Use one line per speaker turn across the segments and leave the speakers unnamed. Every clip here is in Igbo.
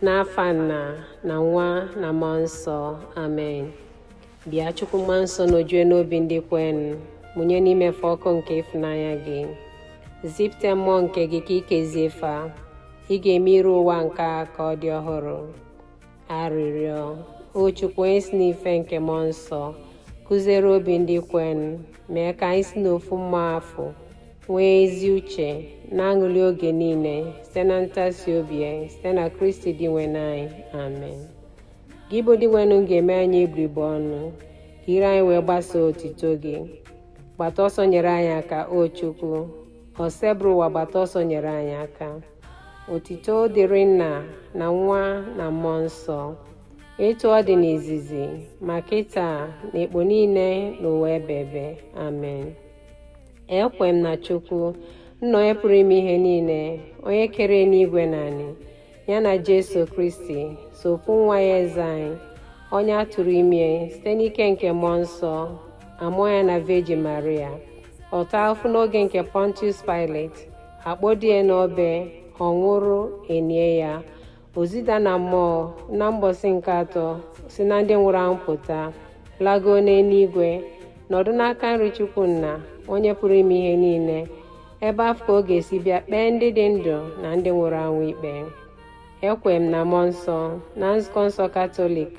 n'afa Nna na Nwa na Mmụọ Nsọ. Amen. Bịa Chukwu Mmụọ Nsọ n'ojue n'obi ndị kwenu, mụnye n'imefe ọkụ nke ịhụnanya gị. Zipte mmụọ nke gị ka ikezie fa, ị ga-eme iru ụwa nke a ka ọ dị ọhụrụ. Arịrịọ: O Chukwu, onye si n'ife nke Mmụọ Nsọ kụziere obi ndị kwenu, mee ka anyị si n'ofu mmụọ afọ nwee ezi uche na-aṅụrị oge niile site na ntasi obi ya site na Kristi dị nwe anyị. Amen. Gị bụ dị nwenu ga-eme anyị iberibe ọnụ, ka ire anyị wee gbasaa otito gị. Gbata ọsọ nyere anyị aka, O Chukwu, osebụrụ ụwa gbata ọsọ nyere anyị aka. Otito dịrị Nna na Nwa na Mmụọ Nsọ, etu ọ dị n'izizi ma kịta na ekpo niile n'ụwa ebebe. Amen. Ekwe m na Chukwu, Nna onye pụrụ ime ihe niile, onye kere n'igwe na anị, ya na Jesu Kristi, sofu nwa ya eze anyị, onye a tụrụ ime site n'ike nke Mmụọ Nsọ, amụọ ya na Virgin Maria, ọta afụ n'oge nke Pontius Pilate, akpọdie n'obe, ọ nwụrụ, enie ya, ozida na mmụọ na mgbọsị nke atọ si na ndị nwụrụ anwụ pụta, lago n'eluigwe, nọdụ n'aka nri Chukwu Nna onye pụrụ ime ihe niile, ebe afọ ka ọ ga-esi bịa kpee ndị dị ndụ na ndị nwụrụ anwụ ikpe. Ekwe m na Mmụọ Nsọ, na nzukọ nsọ Katọlik,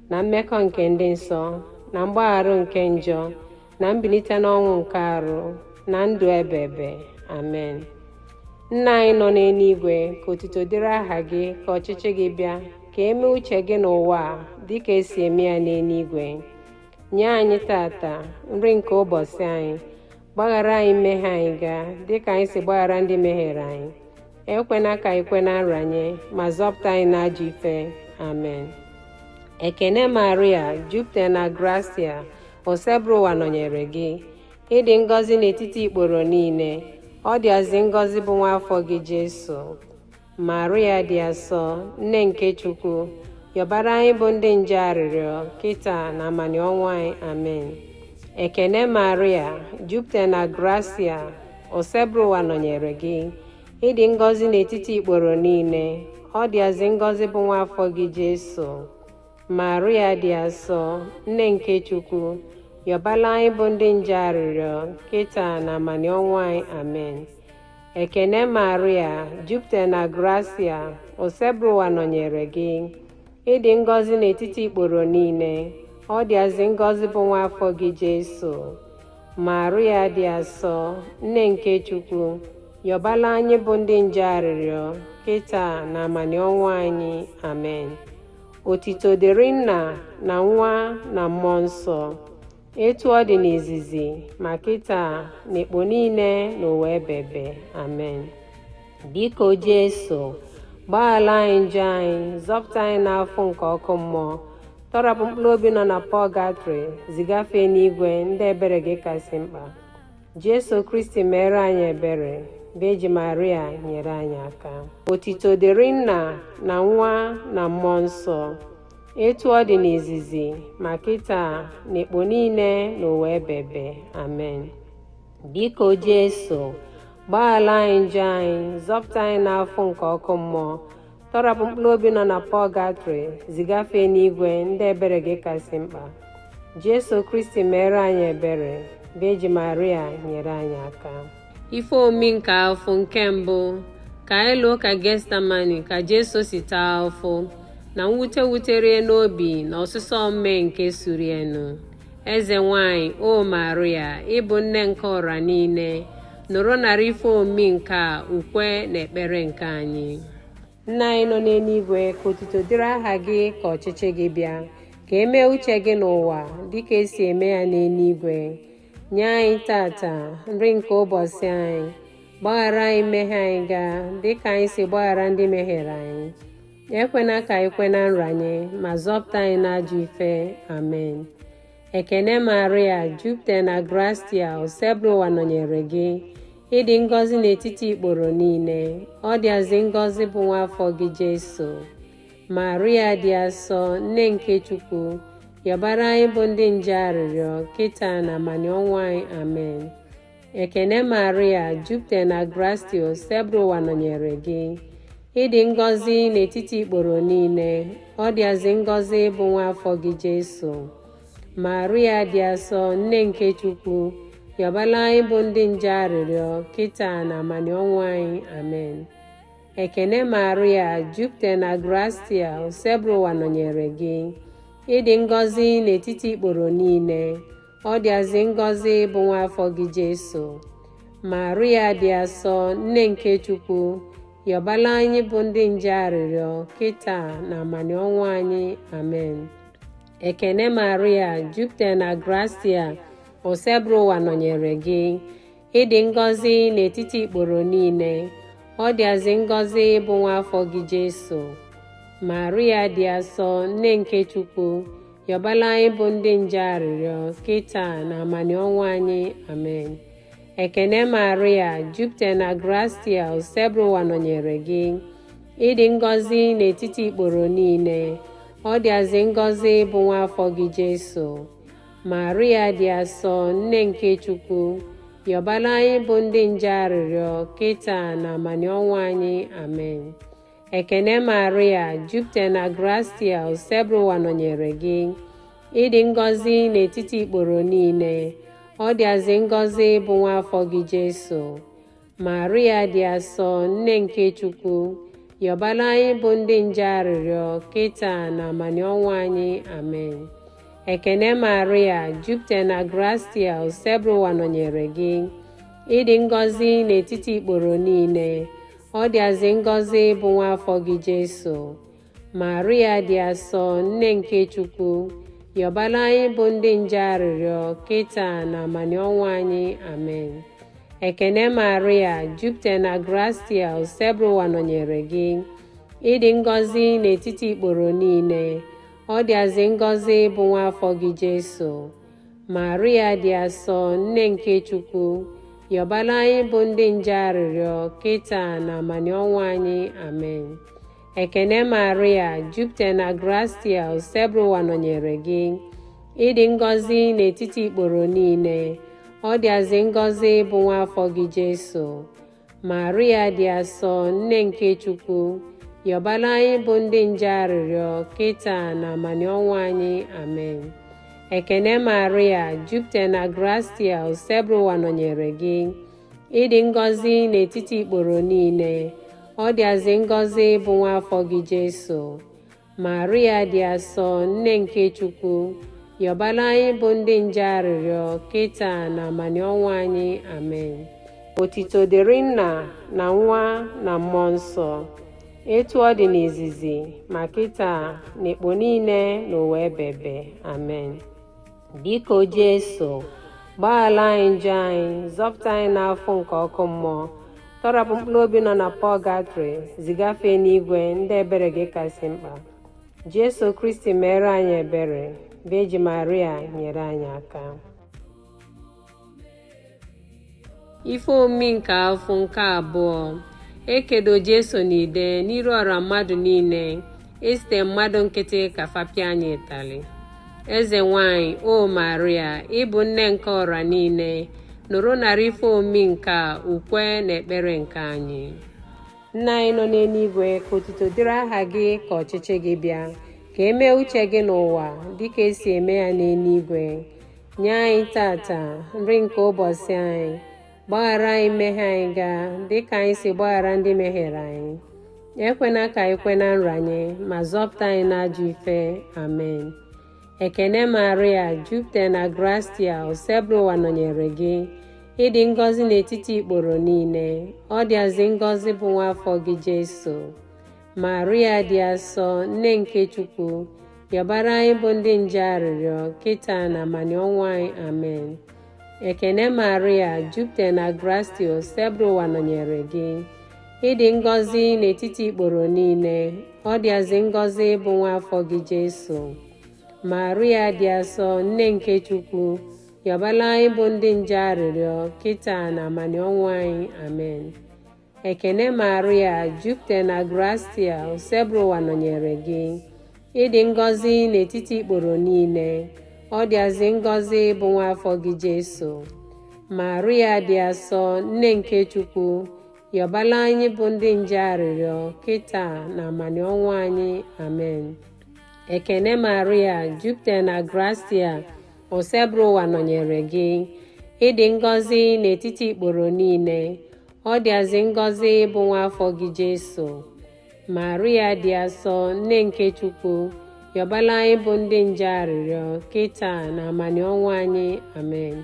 na mmekọ nke ndị nsọ, na mgbaghara nke njọ, na mbilite n'ọnwụ nke arụ, na ndụ ebebe. Amen. Nna anyị nọ n'eluigwe, ka otuto dịrị aha gị, ka ọchịchị gị bịa, ka eme uche gị n'ụwa dịka esi eme ya n'eluigwe. Nye anyị tata nri nke ụbọchị anyị, gbaghara anyị mmehie anyị ga dịka anyị si gbaghara ndị mehiere anyị. Ekwena ka anyị kwe na nranye, ma zọpụta anyị n'ajọ ife. Amen. Ekene Maria, jupụtara na gracia, osebụrụ ụwa nọnyere gị. Ịdị ngọzi n'etiti ikporo niile, ọ dịazị ngọzi bụ nwa afọ gị Jesu. Maria dị asọ, nne nke Chukwu, yọbara anyị bụ ndị nje arịrịọ kịta na amanị ọnwụ anyị. Amen. Ekene Maria, jupụtara na gracia, osebụrụ ụwa nọnyere gị. Ịdị ngọzi n'etiti ikporo niile, ọ dịazị ngọzi bụ nwa afọ gị Jesu. Maria dị asọ, nne nke Chukwu, yọbala anyị bụ ndị nje arịrịọ kịta na amanị ọnwụ anyị. Amen. Ekene Maria, jupụtara na gracia, osebụrụ ụwa nọnyere gị. Ịdị ngọzi n'etiti ikporo niile, ọ dịazị ngọzi bụ nwa afọ gị Jesu. Maria dị asọ, nne nke Chukwu, yọbala anyị bụ ndị nje arịrịọ kịta na amanị ọnwụ anyị. Amen. Otito dịrị Nna na Nwa na Mmụọ Nsọ, etu ọ dị n'izizi ma kịta na ekpo niile n'ụwa ebebe. Amen. Biko Jesu, gbaghara anyị njọ anyị, zọpụta anyị n'afọ nke ọkụ mmụọ, tọrapụ mkpụrụ obi nọ na pọgatrị, zigafee n'igwe ndị ebere gị kasị mkpa. Jesu Kristi mere anyị ebere, Virgin Maria nyere anyị aka. Otito dịrị Nna na Nwa na Mmụọ Nsọ, etu ọ dị n'izizi ma kịta na ekpo niile n'ụwa ebebe. Amen. Biko Jesu, gbaghara anyị njọ anyị, zọpụta anyị n'afọ nke ọkụ mmụọ, tọrapụ mkpụrụ obi nọ na pọgatrị, zigafee n'igwe ndị ebere gị kasị mkpa. Jesu Kristi mere anyị ebere, Virgin Maria nyere anyị aka. Ife omi nke afọ nke mbụ, ka anyị lụọ ka Getsemani ka Jesu si taa afọ, na mwute wutere n'obi na ọsụsọ mme nke suru enu. Eze nwanyị, o Maria, ịbụ nne nke ọra niile, nụrụ narị ife omi nke a ukwe na ekpere nke anyị. Nna anyị nọ n'eluigwe, ka otuto dịrị aha gị, ka ọchịchị gị bịa, ka emee uche gị n'ụwa dịka esi eme ya n'eluigwe. Nye anyị tata nri nke ụbọchị anyị, gbaghara anyị mmehie anyị ga dịka anyị si gbaghara ndị mehiere anyị. Ekwena ka anyị kwe na nranye, ma zọpụta anyị n'ajọ ife. Amen. Ekene Maria, jupụtara na gracia, osebụrụ ụwa nọnyere gị. Ịdị ngọzi n'etiti ikporo niile, ọ dịazị ngọzi bụ nwa afọ gị Jesu. Maria dị asọ, nne nke Chukwu, yọbara anyị bụ ndị nje arịrịọ kịta na amanị ọnwụ anyị. Amen. Ekene Maria, jupụtara na gracia, osebụrụ ụwa nọnyere gị. ịdị ngọzi n'etiti ikporo niile, ọ dịazị ngọzi bụ nwa afọ gị Jesu. Maria dị asọ, nne nke Chukwu, yọbala anyị bụ ndị nje arịrịọ, kịta na amani ọnwụ anyị. Amen. Ekene Maria, jupụtara na gracia, usebụrụ ụwa nọnyere gị. Ịdị ngọzi n'etiti ikporo niile, ọ dịazị ngọzi bụ nwa afọ gị Jesu. Maria dị asọ, nne nke Chukwu, yọbala anyị bụ ndị nje arịrịọ, kịta na amani ọnwụ anyị. Amen. Ekene Maria, jupụtara na gracia, usebụrụ ụwa nọnyere gị. Ịdị ngọzi n'etiti ikporo niile, ọ dịazị ngọzi bụ nwa afọ gị Jesu. Maria dị asọ, nne nke Chukwu, yọbala anyị bụ ndị nje arịrịọ, kịta na amani ọnwụ anyị. Amen. Ekene Maria, jupụtara na gracia, usebụrụ ụwa nọnyere gị. Ịdị ngọzi n'etiti ikporo niile, ọ dịazị ngọzi bụ nwa afọ gị Jesu. Maria dị asọ, nne nke Chukwu, yọbala anyị bụ ndị nje arịrịọ, kịta na amani ọnwụ anyị. Amen. Ekene Maria, jupụtara na gracia, usebụrụ ụwa nọnyere gị. Ịdị ngọzi n'etiti ikporo niile, ọ dịazị ngọzi bụ nwa afọ gị Jesu. Maria dị asọ, nne nke Chukwu, yọbala anyị bụ ndị nje arịrịọ, kịta na amani ọnwụ anyị. Amen. Ekene Maria, jupụtara na gracia, usebụrụ ụwa nọnyere gị. Ịdị ngọzi n'etiti ikporo niile, ọ dịazị ngọzi bụ nwa afọ gị Jesu. Maria dị asọ, nne nke Chukwu, yọbala anyị bụ ndị nje arịrịọ, kịta na amani ọnwụ anyị. Amen. Ekene Maria, jupụtara na gracia, usebụrụ ụwa nọnyere gị. Ịdị ngọzi n'etiti ikporo niile, ọ dịazị ngọzi bụ nwa afọ gị Jesu. Maria dị asọ, nne nke Chukwu, yọbala anyị bụ ndị nje arịrịọ, kịta na amani ọnwụ anyị. Amen. Ekene Maria, jupụtara na gracia, usebụrụ ụwa nọnyere gị. Ịdị ngọzi n'etiti ikporo niile, ọ dịazị ngọzi bụ nwa afọ gị Jesu. Maria dị asọ, nne nke Chukwu, yọbala anyị bụ ndị nje arịrịọ, kịta na amani ọnwụ anyị. Amen. Ekene Maria, jupụtara na gracia, usebụrụ ụwa nọnyere gị. Ịdị ngọzi n'etiti ikporo niile, ọ dịazị ngọzi bụ nwa afọ gị Jesu. Maria dị asọ, nne nke Chukwu, yọbala anyị bụ ndị nje arịrịọ, kịta na amani ọnwụ anyị. Amen. Otito dịrị Nna na Nwa na Mmụọ Nsọ, etu ọ dị n'izizi, ma kịta na ekpo niile n'ụwa ebebe. Amen. Biko Jesu, gbaghara anyị njọ anyị, zọpụta anyị n'afọ nke ọkụ mmụọ, tọrapụ mkpụrụ obi nọ na pọgatrị, zigafee n'igwe ndị ebere gị kasị mkpa. Jesu Kristi mere anyị ebere. Veji Maria nyere anyị aka. Ife omimi nke afọ nke abụọ, ekedo Jesu n'ide n'iru ọra mmadụ niile, esite mmadụ nkịtị ka fapịa anyị ịtalị. Eze nwanyị, o Maria, ịbụ nne nke ọra niile, nụrụ narị ife omimi nke ukwe na ekpere nke anyị. Nna anyị nọ n'eluigwe, ka otuto dịrị aha gị, ka ọchịchị gị bịa, ka emee uche gị n'ụwa dịka esi eme ya n'eluigwe. Nye anyị tata nri nke ụbọchị anyị, gbaghara anyị mmehie anyị gaa dịka anyị si gbaghara ndị mehiere anyị. Ekwena ka anyị kwe na nranye, ma zọpụta anyị n'ajọ ife. Amen. Ekene Maria, jupụtara na gracia, usebụrụ ụwa nọnyere gị. Ịdị ngọzi n'etiti ikporo niile, ọ dịazị ngọzi bụ nwa afọ gị Jesu. Maria dị asọ, nne nke Chukwu, yọbara anyị bụ ndị nje arịrịọ, kịta na amani ọnwụ anyị. Amen. Ekene Maria, jupụtara na gracia, usebụrụ ụwa nọnyere gị. Ịdị ngọzi n'etiti ikporo niile, ọ dịazị ngọzi bụ nwa afọ gị Jesu. Maria dị asọ, nne nke Chukwu, yọbala anyị bụ ndị nje arịrịọ, kịta na amani ọnwụ anyị. Amen. Ekene Maria, jupụtara na gracia, usebụrụ ụwa nọnyere gị. Ịdị ngọzi n'etiti ikporo niile, ọ dịazị ngọzi bụ nwa afọ gị Jesu. Maria dị asọ, nne nke Chukwu, yọbala anyị bụ ndị nje arịrịọ kịta na amani ọnwụ anyị. Amen. Ekene Maria, jupụtara na gracia, osebụrụ ụwa nọnyere gị. Ịdị ngọzi n'etiti ikporo niile, ọ dịazị ngọzi bụ nwa afọ gị Jesu. Maria dị asọ, nne nke Chukwu, yọbala anyị bụ ndị nje arịrịọ kịta na amani ọnwụ anyị. Amen.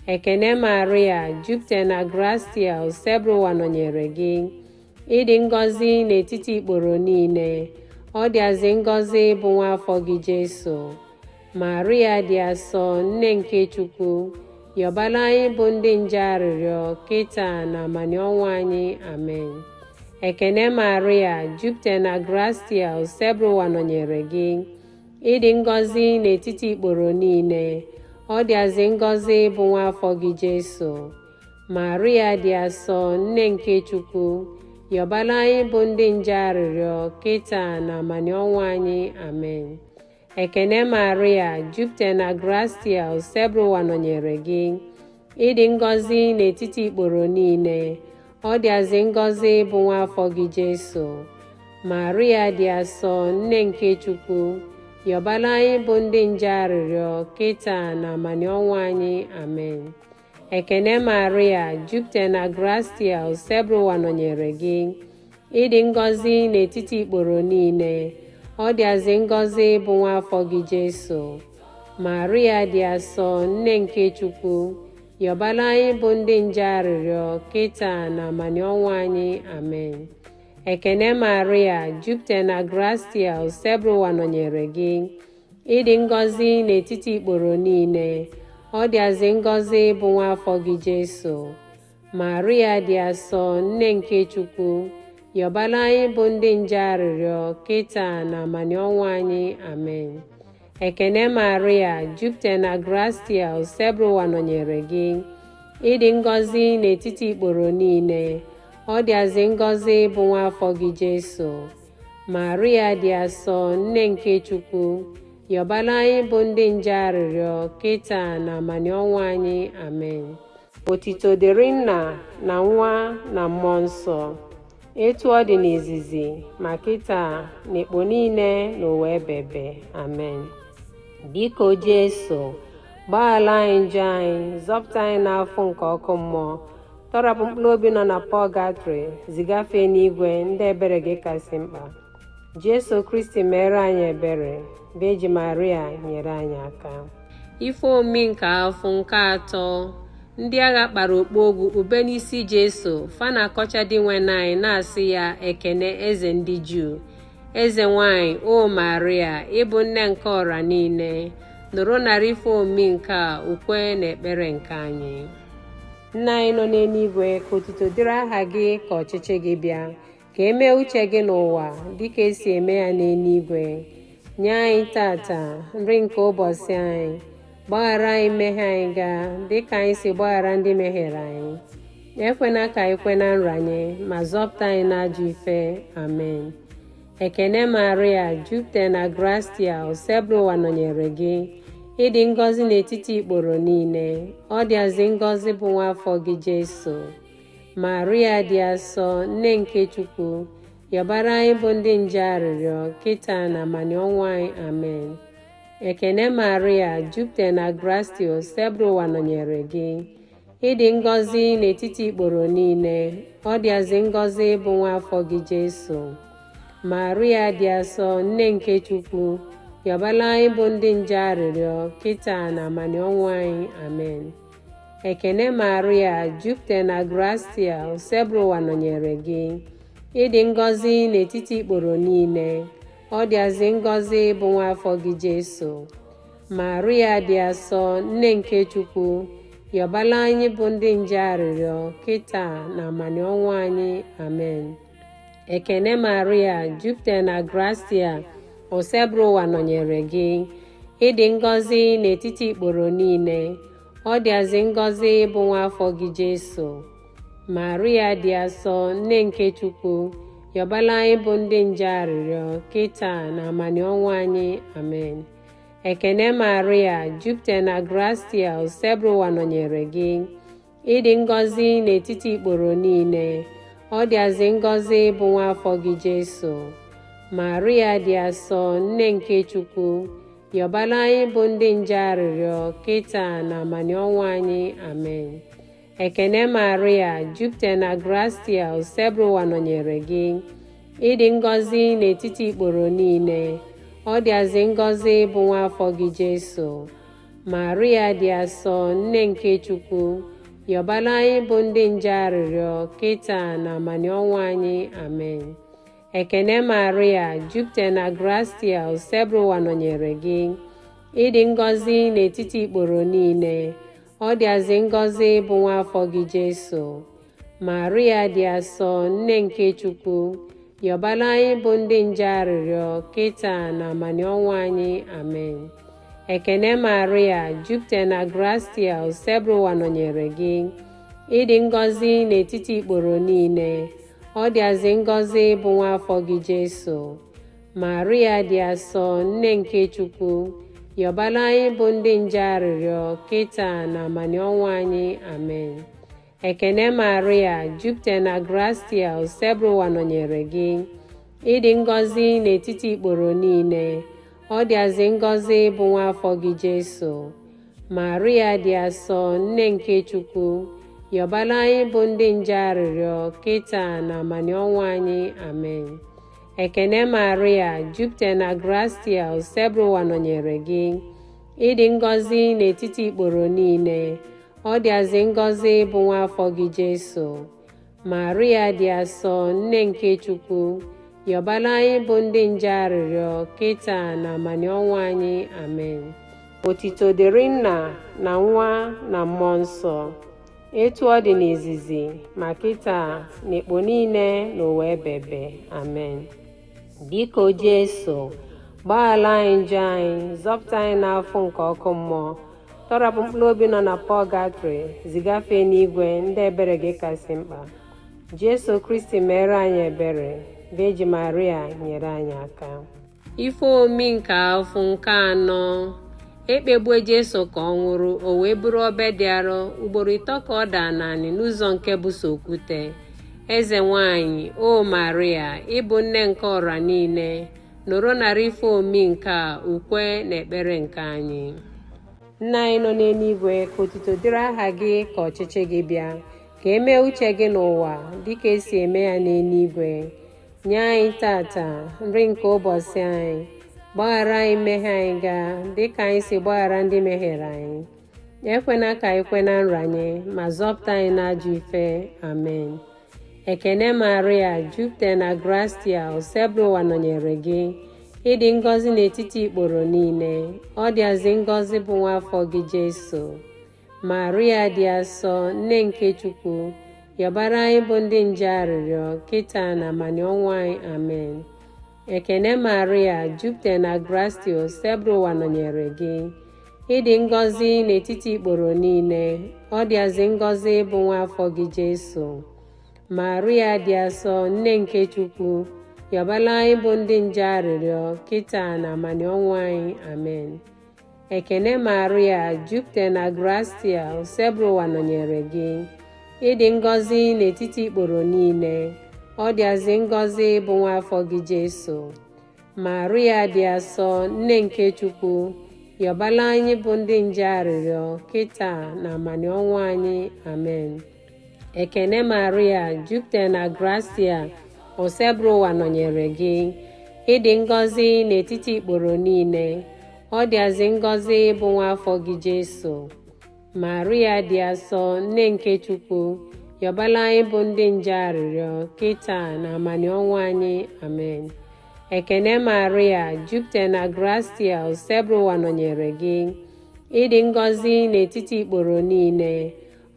Ekene Maria, jupụtara na gracia, osebụrụ ụwa nọnyere gị. Ịdị ngọzi n'etiti ikporo niile, ọ dịazị ngọzi bụ nwa afọ gị Jesu. Maria dị asọ, nne nke Chukwu, yọbala anyị bụ ndị nje arịrịọ kịta na amani ọnwụ anyị. Amen. Ekene Maria, jupụtara na gracia, osebụrụ ụwa nọnyere gị. Ịdị ngọzi n'etiti ikporo niile, ọ dịazị ngọzi bụ nwa afọ gị Jesu. Maria dị asọ, nne nke Chukwu, yọbala anyị bụ ndị nje arịrịọ kịta na amani ọnwụ anyị. Amen. Ekene Maria, jupụtara na gracia, osebụrụ ụwa nọnyere gị. Ịdị ngọzi n'etiti ikporo niile, ọ dịazị ngọzi bụ nwa afọ gị Jesu. Maria dị asọ, nne nke Chukwu, yọbala anyị bụ ndị nje arịrịọ kịta na amani ọnwụ anyị. Amen. Ekene Maria, jupụtara na gracia, osebụrụ ụwa nọnyere gị. Ịdị ngọzi n'etiti ikporo niile, ọ dịazị ngọzi bụ nwa afọ gị Jesu. Maria dị asọ, nne nke Chukwu, yọbala anyị bụ ndị nje arịrịọ kịta na amani ọnwụ anyị. Amen. Ekene Maria, jupụtara na gracia, osebụrụ ụwa nọnyere gị. Ịdị ngọzi n'etiti ikporo niile, ọ dịazị ngọzi bụ nwa afọ gị Jesu. Maria dị asọ, nne nke Chukwu, yọbala anyị bụ ndị nje arịrịọ kịta na amani ọnwụ anyị. Amen. Ekene Maria, jupụtara na gracia, osebụrụ ụwa nọnyere gị. Ịdị ngọzi n'etiti ikporo niile, ọ dịazị ngọzi bụ nwa afọ gị Jesu. Maria dị asọ, nne nke Chukwu, yọbala anyị bụ ndị nje arịrịọ kịta na amani ọnwụ anyị. Amen. Otito dịrị Nna na Nwa na Mmụọ Nsọ, etu ọ dị n'izizi ma kịta na ekpo niile n'ụwa ebebe. Amen. Biko Jesu, gbaghara anyị njọ anyị, zọpụta anyị n'afọ nke ọkụ mmụọ, tọrapụ mkpụrụ obi nọ na pọgatrị, zigafee n'igwe ndị ebere gị kasị mkpa. Jesu Kristi mere anyị ebere, Virgin Maria nyere anyị aka. Ife omimi nke afọ nke atọ, ndị agha kpara okpu ogwu ube n'isi Jesu, fa na-akọcha dị nwe anyị na-asị ya, ekene eze ndị Juu. Eze nwanyị, o Maria, ịbụ nne nke ọra niile, nụrụ narị ife omimi nke a, ukwe na ekpere nke anyị. Nna anyị nọ n'eluigwe, ka otuto dịrị aha gị, ka ọchịchị gị bịa, ka emee uche gị n'ụwa dịka esi eme ya n'eluigwe. Nye anyị tata nri nke ụbọchị anyị, gbaghara anyị mmehie anyị gaa dịka anyị si gbaghara ndị mehiere anyị. Ekwena ka anyị kwe na nranye, ma zọpụta anyị n'ajọ ife. Amen. Ekene Maria, jupụtara na gracia, osebụrụ ụwa nọnyere gị. Ịdị ngọzi n'etiti ikporo niile, ọ dịazị ngọzi bụ nwa afọ gị Jesu. Maria dị asọ, nne nke Chukwu, yọbara anyị bụ ndị nje arịrịọ kịta na amani ọnwụ anyị. Amen. Ekene Maria, jupụtara na gracia, osebụrụ ụwa nọnyere gị. Ịdị ngọzi n'etiti ikporo niile, ọ dịazị ngọzi bụ nwa afọ gị Jesu. Maria dị asọ, nne nke Chukwu, yọbala anyị bụ ndị nje arịrịọ kịta na amani ọnwụ anyị. Amen. Ekene Maria, jupụtara na gracia, osebụrụ ụwa nọnyere gị. Ịdị ngọzi n'etiti ikporo niile, ọ dịazị ngọzi bụ nwa afọ gị Jesu. Maria dị asọ, nne nke Chukwu, yọbala anyị bụ ndị nje arịrịọ kịta na amani ọnwụ anyị. Amen. Ekene Maria, jupụtara na gracia, osebụrụ ụwa nọnyere gị. Ịdị ngọzi n'etiti ikporo niile, ọ dịazị ngọzi bụ nwa afọ gị Jesu. Maria dị asọ, nne nke Chukwu, yọbala anyị bụ ndị nje arịrịọ kịta na amani ọnwụ anyị. Amen. Ekene Maria, jupụtara na gracia, osebụrụ ụwa nọnyere gị. Ịdị ngọzi n'etiti ikporo niile, ọ dịazị ngọzi bụ nwa afọ gị Jesu. Maria dị asọ, nne nke Chukwu, yọbala anyị bụ ndị nje arịrịọ kịta na amani ọnwụ anyị. Amen. Ekene Maria, jupụta na gracia, usebụwa nọnyere gị. Ịdị ngọzi n'etiti ikporo niile, ọ dịazị ngọzi bụ nwa afọ gị Jesu. Maria dị asọ, nne nke Chukwu, yọbala anyị bụ ndị nje arịrịọ kịta na amani ọnwụ anyị. Amen. Ekene Maria, jupụta na gracia, usebụwa nọnyere gị. Ịdị ngọzi n'etiti ikporo niile, ọ dịazị ngọzi bụ nwa afọ gị Jesu. Maria dị asọ, nne nke Chukwu, yọbala anyị bụ ndị nje arịrịọ kịta na amani ọnwụ anyị. Amen. Ekene Maria, jupụta na gracia, usebụwa nọnyere gị. Ịdị ngọzi n'etiti ikporo niile, ọ dịazị ngọzi bụ nwa afọ gị Jesu. Maria dị asọ, nne nke Chukwu, yọbala anyị bụ ndị nje arịrịọ kịta na amani ọnwụ anyị. Amen. Ekene Maria, jupụta na gracia, usebụwa nọnyere gị. Ịdị ngọzi n'etiti ikporo niile, ọ dịazị ngọzi bụ nwa afọ gị Jesu. Maria dị asọ, nne nke Chukwu, yọbala anyị bụ ndị nje arịrịọ kịta na amani ọnwụ anyị. Amen. Ekene Maria, jupụta na gracia, usebụwa nọnyere gị. Ịdị ngọzi n'etiti ikporo niile, ọ dịazị ngọzi bụ nwa afọ gị Jesu. Maria dị asọ, nne nke Chukwu, yọbala anyị bụ ndị nje arịrịọ kịta na amani ọnwụ anyị. Amen. Otito dịrị Nna na Nwa na Mmụọ Nsọ, etu ọ dị n'izizi ma kịta na ekpo niile n'ụwa ebebe. Amen. Biko Jesu, gbaghara anyị njọ anyị, zọpụta anyị n'afọ nke ọkụ mmụọ, tọrapụ mkpụrụ obi nọ na pọgatrị, zigafee n'igwe ndị ebere gị kasị mkpa. Jesu Kristi mere anyị ebere. Virgin Maria nyere anyị aka. Ife omi nke afọ nke anọ, ekpegbue Jesu ka ọ nwụrụ, o wee buru obe dị arọ, ugboro ịtọ ka ọ daa naanị n'ụzọ nke bụ sokwute. Eze nwanyị, o Maria, ịbụ nne nke ọra niile, nọrọ narị ife omi nke a, ukwe na ekpere nke anyị. Nna anyị nọ n'eluigwe, ka otuto dịrị aha gị, ka ọchịchị gị bịa, ka emee uche gị n'ụwa dịka esi eme ya n'eluigwe. Nye anyị tata nri nke ụbọchị anyị, gbaghara anyị mmehie anyị gaa dịka anyị si gbaghara ndị mehiere anyị. Ekwena ka anyị kwe na nranye, ma zọpụta anyị n'ajọ ife. Amen. Ekene Maria, jupụta na gracia, usebụwa nọnyere gị. Ịdị ngọzi n'etiti ikporo niile, ọ dịazị ngọzi bụ nwa afọ gị Jesu. Maria dị asọ, nne nke Chukwu, yọbara anyị bụ ndị nje arịrịọ kịta na amani ọnwụ anyị. Amen. Ekene Maria, jupụta na gracia, usebụwa nọnyere gị. Ịdị ngọzi n'etiti ikporo niile, ọ dịazị ngọzi bụ nwa afọ gị Jesu. Maria dị asọ, nne nke Chukwu, yọbala anyị bụ ndị nje arịrịọ kịta na amani ọnwụ anyị. Amen. Ekene Maria, jupụta na gracia, usebụwa nọnyere gị. Ịdị ngọzi n'etiti ikporo niile, ọ dịazị ngọzi bụ nwa afọ gị Jesu. Maria dị asọ, nne nke Chukwu, yọbala anyị bụ ndị nje arịrịọ kịta na amani ọnwụ anyị. Amen. Ekene Maria, jupụta na gracia, usebụwa nọnyere gị. Ịdị ngọzi n'etiti ikporo niile, ọ dịazị ngọzi bụ nwa afọ gị Jesu. Maria dị asọ, nne nke Chukwu, yọbala anyị bụ ndị nje arịrịọ kịta na amani ọnwụ anyị. Amen. Ekene Maria, jupụta na gracia, usebụwa nọnyere gị. Ịdị ngọzi n'etiti ikporo niile,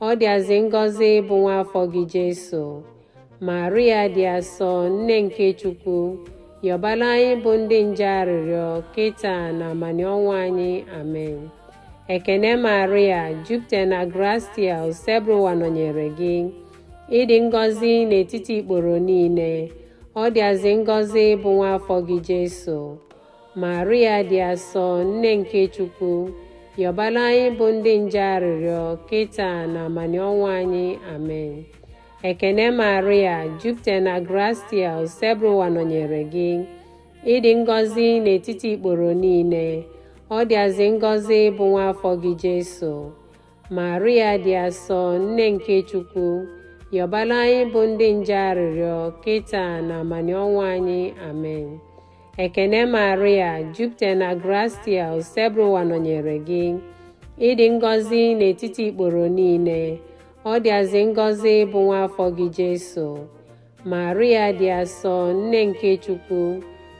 ọ dịazị ngọzi bụ nwa afọ gị Jesu. Maria dị asọ, nne nke Chukwu, yọbala anyị bụ ndị nje arịrịọ kịta na amani ọnwụ anyị. Amen. Ekene Maria, jupụta na gracia, usebụwa nọnyere gị. Ịdị ngọzi n'etiti ikporo niile, ọ dịazị ngọzi bụ nwa afọ gị Jesu. Maria dị asọ, nne nke Chukwu, yọbala anyị bụ ndị nje arịrịọ kịta na amani ọnwụ anyị. Amen. Ekene Maria, jupụtara na gracia, usebrụwa nọnyere gị. Ịdị ngọzi n'etiti ikporo niile, ọ dịazị ngọzi bụ nwa afọ gị Jesu. Maria dị asọ, nne nke Chukwu, yọbala anyị bụ ndị nje arịrịọ, kịta na amani ọnwụ anyị. Amen. Ekene Maria, jupụtara na gracia, usebrụwa nọnyere gị. Ịdị ngọzi n'etiti ikporo niile, ọ dịazị ngọzi bụ nwa afọ gị Jesu. Maria dị asọ, nne nke Chukwu,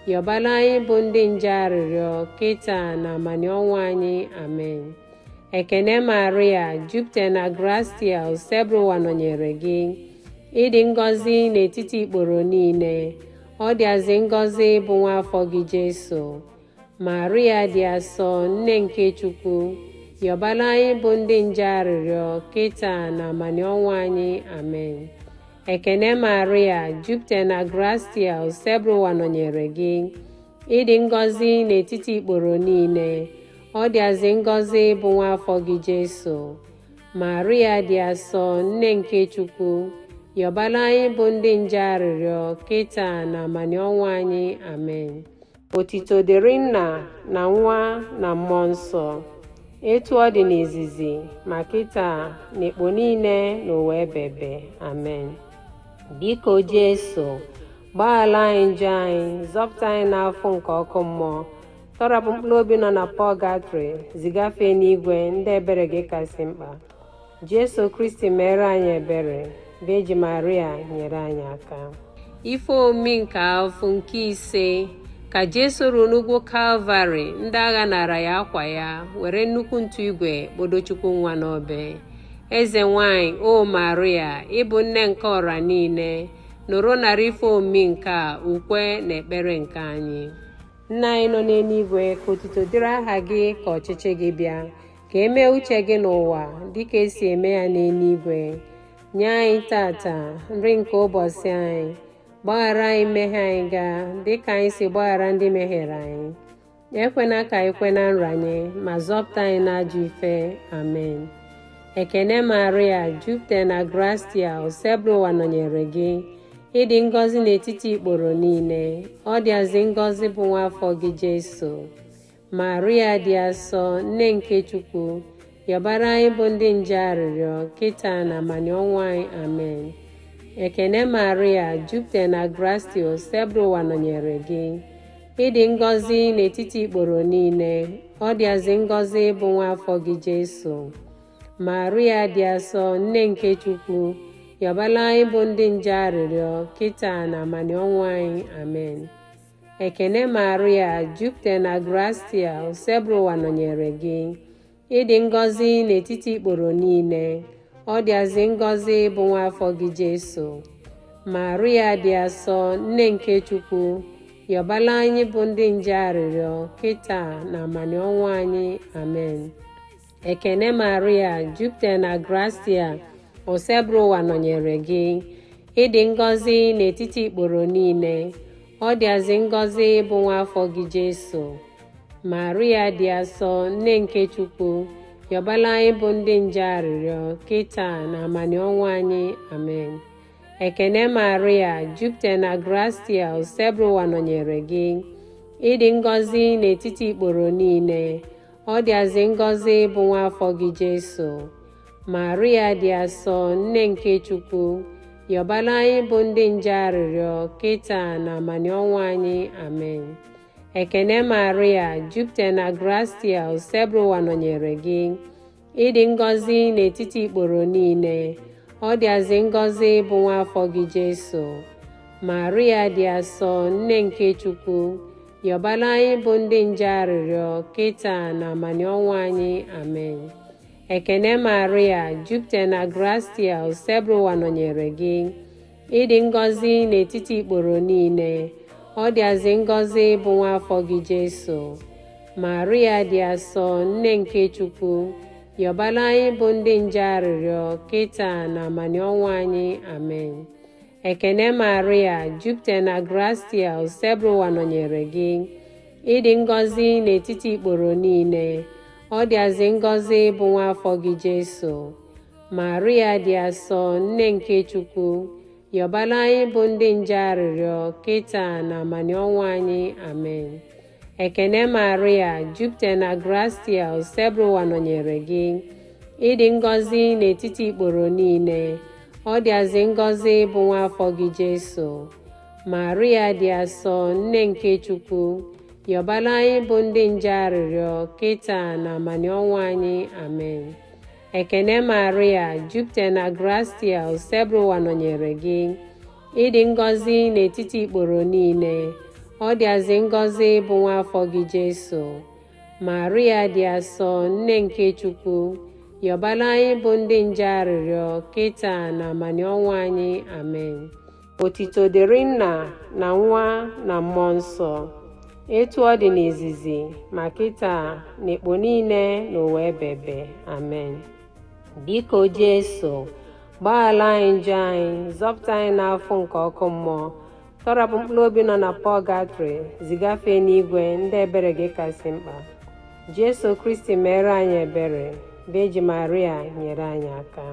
yọbala anyị bụ ndị nje arịrịọ, kịta na amani ọnwụ anyị. Amen. Ekene Maria, jupụtara na gracia, usebrụwa nọnyere gị. Ịdị ngọzi n'etiti ikporo niile, ọ dịazị ngọzi bụ nwa afọ gị Jesu. Maria dị asọ, nne nke Chukwu, yọbala anyị bụ ndị nje arịrịọ, kịta na amani ọnwụ anyị. Amen. Ekene Maria, jupụtara na gracia, usebrụwa nọnyere gị. Ịdị ngọzi n'etiti ikporo niile, ọ dịazị ngọzi bụ nwa afọ gị Jesu. Maria dị asọ, nne nke Chukwu, yọbala anyị bụ ndị nje arịrịọ, kịta na amani ọnwụ anyị. Amen. Otito dịrị Nna na Nwa na Mmụọ Nsọ, etu ọ dị n'izizi ma kịta na ekpo niile n'ụwa ebebe. Amen. Biko Jesu, gbaghara anyị njọ anyị, zọpụta anyị n'afọ nke ọkụ mmụọ, tọrapụ mkpụrụ obi nọ na pọgatrị, zigafee n'igwe ndị ebere gị kasị mkpa. Jesu Kristi mere anyị ebere, Veji Maria nyere anyị aka. Ife omimi nke afọ nke ise, ka Jesu ruru n'ugwu Kalvarị, ndị agha nara ya akwa ya, were nnukwu ntụ igwe kpodo Chukwu nwa n'obe. Eze nwanyị, o Maria, ịbụ nne nke ọra niile, nụrụ nara ife omimi nke a, ukwe na ekpere nke anyị. Nna anyị nọ n'eluigwe, ka otuto dịrị aha gị, ka ọchịchị gị bịa, ka emee uche gị n'ụwa dịka esi eme ya n'eluigwe. Nye anyị tata nri nke ụbọchị anyị, gbaghara anyị mmehie anyị gaa dịka anyị si gbaghara ndị mehiere anyị. Ekwena ka anyị kwe na nranye, ma zọpụta anyị n'ajọ ife. Amen. Ekene Maria, jupụtara na gracia, usebrụwa nọnyere gị. Ịdị ngọzi n'etiti ikporo niile, ọ dịazị ngọzi bụ nwa afọ gị Jesu. Maria dị asọ, nne nke Chukwu, yọbara anyị bụ ndị nje arịrịọ, kịta na amani ọnwụ anyị. Amen. Ekene Maria, jupụtara na gracia, usebrụwa nọnyere gị. Ịdị ngọzi n'etiti ikporo niile, ọ dịazị ngọzi bụ nwa afọ gị Jesu. Maria dị asọ, nne nke Chukwu, yọbala anyị bụ ndị nje arịrịọ, kịta na amani ọnwụ anyị. Amen. Ekene Maria, jupụtara na gracia, usebrụwa nọnyere gị. Ịdị ngọzi n'etiti ikporo niile, ọ dịazị ngọzi bụ nwa afọ gị Jesu. Maria dị asọ, nne nke Chukwu, yọbala anyị bụ ndị nje arịrịọ, kịta na amani ọnwụ anyị. Amen. Ekene Maria, jupụtara na gracia, usebrụwa nọnyere gị. Ịdị ngọzi n'etiti ikporo niile, ọ dịazị ngọzi bụ nwa afọ gị Jesu. Maria dị asọ, nne nke Chukwu, yọbala anyị bụ ndị nje arịrịọ, kịta na amani ọnwụ anyị. Amen. Ekene Maria, jupụtara na gracia, usebrụwa nọnyere gị. Ịdị ngọzi n'etiti ikporo niile, ọ dịazị ngọzi bụ nwa afọ gị Jesu. Maria dị asọ, nne nke Chukwu, yọbala anyị bụ ndị nje arịrịọ, kịta na amani ọnwụ anyị. Amen. Ekene Maria, jupụtara na gracia, usebrụwa nọnyere gị. Ịdị ngọzi n'etiti ikporo niile, ọ dịazị ngọzi bụ nwa afọ gị Jesu. Maria dị asọ, nne nke Chukwu, yọbala anyị bụ ndị nje arịrịọ, kịta na amani ọnwụ anyị. Amen. Ekene Maria, jupụtara na gracia, usebrụwa nọnyere gị. Ịdị ngọzi n'etiti ikporo niile, ọ dịazị ngọzi bụ nwa afọ gị Jesu. Maria dị asọ, nne nke Chukwu, yọbala anyị bụ ndị nje arịrịọ, kịta na amani ọnwụ anyị. Amen. Ekene Maria, jupụtara na gracia, usebrụwa nọnyere gị. Ịdị ngọzi n'etiti ikporo niile, ọ dịazị ngọzi bụ nwa afọ gị Jesu. Maria dị asọ, nne nke Chukwu, yọbala anyị bụ ndị nje arịrịọ kịta na amani ọnwụ anyị. Amen. Ekene Maria, jupụtara na gracia, usebụrụ nọnyere gị. Ịdị ngọzi n'etiti ikporo niile, ọ dịazị ngọzi bụ nwa afọ gị Jesu. Maria dị asọ, nne nke Chukwu, yọbala anyị bụ ndị nje arịrịọ kịta na amani ọnwụ anyị. Amen. Ekene Maria, jupụtara na gracia, usebụrụ nọnyere gị. Ịdị ngọzi n'etiti ikporo niile, ọ dịazị ngọzi bụ nwa afọ gị Jesu. Maria dị asọ, nne nke Chukwu, yọbala anyị bụ ndị nje arịrịọ kịta na amani ọnwụ anyị. Amen. Otito dịrị Nna na Nwa na Mmụọ Nsọ, etu ọ dị n'izizi ma kịta na ekpo niile n'ụwa ebebe. Amen. Biko Jesu, gbaghara anyị njọ anyị, zọpụta anyị n'afọ nke ọkụ mmụọ, tọrapụ mkpụrụ obi nọ na pọgatrị, zigafe n'igwe ndị ebere gị kasị mkpa. Jesu Kristi mere anyị ebere. Beji Maria nyere anyị aka.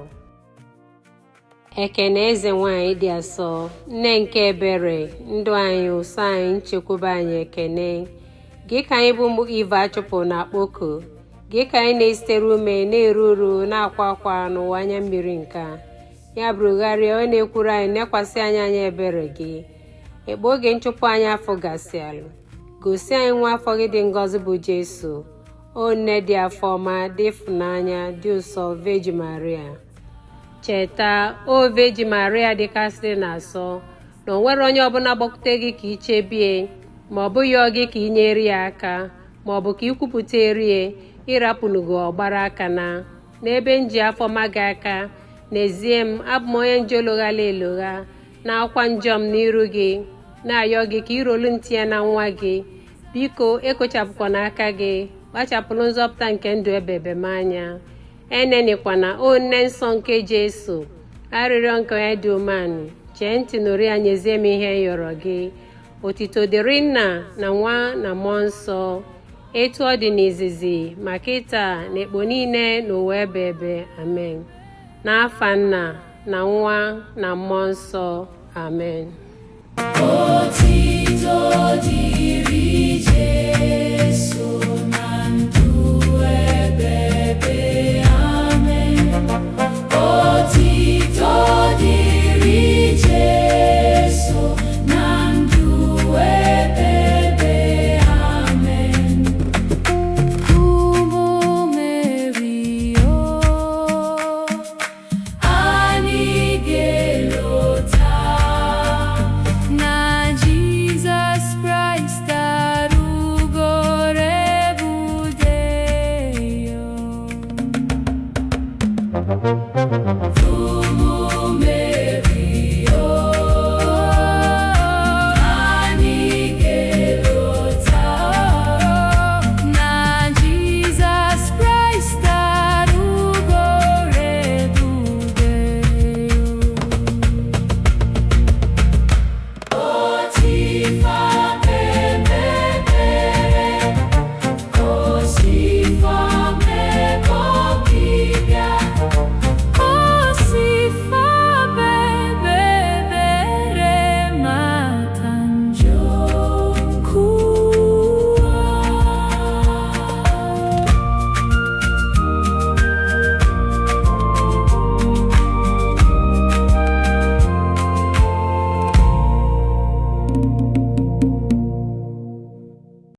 Ekene eze nwanyị dị asọ, nne nke ebere, ndụ anyị, ụsọ anyị, nchekwube anyị. Ekene gị ka anyị bụ ụmụ Ive achụpụ na akpoko, gị ka anyị na-esitere ume na-eru uru na-akwa akwa n'ụwa anya mmiri nke a. Ya bụrụgharịa onye na-ekwuru anyị, nekwasị anyị ebere gị. Ekpe oge nchụpụ anyị afọ gasịalụ, gosi anyị nwa afọ gị dị ngọzi bụ Jesu. O nne dị afọ ọma, dị ịfụnanya, dị ụsọ, Veji Maria. Cheta, o Veji Maria dịkasịrị na-asọ, na o nwere onye ọbụla gbakwute gị ka ichebie, ma ọ bụghị ọ gị ka ị nyere ya aka, ma ọ bụ ka ikwupụta erie ịrapụnugo ọgbara aka n'ebe nji afọ ma gị aka. N'ezie m, abụ m onye nje ologhala elogha, na-akwa njọ m n'iru gị, na-ayọ gị ka irolu ntị ya na nwa gị. Biko ekochapụkwa n'aka gị, kpachapụrụ nzọpụta nke ndụ ebebe m anya. Enenikwana, o nne nsọ nke Jesu, arịrịọ nke onye dị umeanị, chee ntị nụrụ ya, nyezie m ihe yọrọ gị. Otito dịrị Nna na Nwa na Mmụọ Nsọ, etu ọ dị n'izizi ma kịta na ekpo niile n'ụwa ebebe. Amen. N'afa Nna na Nwa na Mmụọ Nsọ. Amen.
Otito dịrị Jesu na ndụ ebebe. Amen. Otito dịrị Jesu na ndụ ebebe. Amen. Ụmụ Meri, anyị ga-elota na Jisọs Kraịst arụgoro ebube ya.